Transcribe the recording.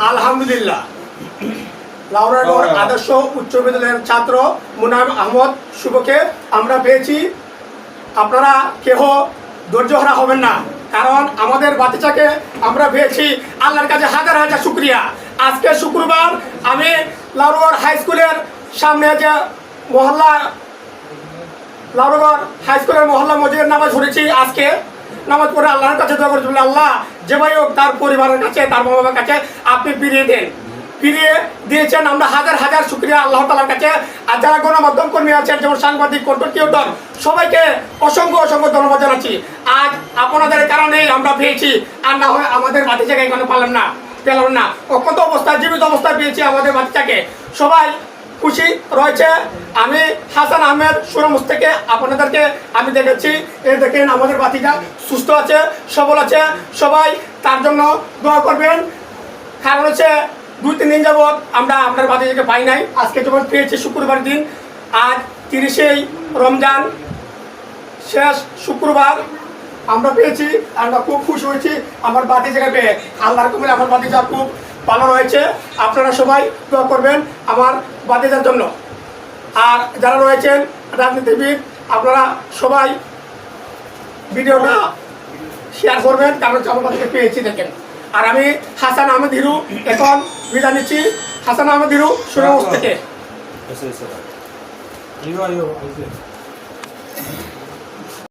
আলহামদুলিল্লাহ লাউড়াগড় আদর্শ উচ্চ বিদ্যালয়ের ছাত্র মুনাম আহমদ শুভকে আমরা পেয়েছি। আপনারা কেহ ধৈর্যহারা হবেন না, কারণ আমাদের বাচ্চাকে আমরা পেয়েছি। আল্লাহর কাছে হাজার হাজার শুক্রিয়া। আজকে শুক্রবার আমি লাউড়াগড় হাই স্কুলের সামনে যে মহল্লা লাউড়াগড় হাই স্কুলের মহল্লা মসজিদের নামাজ পড়েছি। আজকে নামাজ পড়ে আল্লাহর কাছে দোয়া করেছি, আল্লাহ যে ভাই হোক তার পরিবারের কাছে, তার মা বাবার কাছে আপনি ফিরিয়ে দেন। ফিরিয়ে দিয়েছেন, আমরা হাজার হাজার শুক্রিয়া আল্লাহ তাআলার কাছে। আর যারা গণমাধ্যম কর্মী আছেন, যেমন সাংবাদিক, কন্টেন্ট ক্রিয়েটর, সবাইকে অসংখ্য অসংখ্য ধন্যবাদ জানাচ্ছি। আজ আপনাদের কারণেই আমরা পেয়েছি, আর না হয় আমাদের বাচ্চাকে এখানে পেলাম না। অক্ষত অবস্থায়, জীবিত অবস্থায় পেয়েছি আমাদের বাচ্চাকে। সবাই খুশি রয়েছে। আমি হাসান আহমেদ সুরমুজ থেকে আপনাদেরকে আমি দেখেছি। এই দেখেন আমাদের বাচ্চাটা সুস্থ আছে, সবল আছে। সবাই তার জন্য দোয়া করবেন। কারণ হচ্ছে 2-3 দিন যাবৎ আমরা আপনার বাচ্চাকে পাই নাই। আজকে যখন পেয়েছি শুক্রবার দিন, আজ 30 রমজান, শেষ শুক্রবার আমরা পেয়েছি। আমরা খুব খুশি হয়েছি আমার বাচ্চাকে পেয়ে। আল্লাহর কবুলে আমার বাচ্চা খুব ভালো রয়েছে। আপনারা সবাই দোয়া করবেন আমার বাচ্চাদের জন্য। আর যারা রয়েছেন রাজনীতিবিদ, আপনারা সবাই ভিডিওটা শেয়ার করবেন, কারণ আমার বাচ্চাকে পেয়েছি দেখেন। আর আমি হাসান আহমেদ হিরু এখন বিদায় নিচ্ছি। হাসান আহমেদ হিরু সুরমুজ থেকে।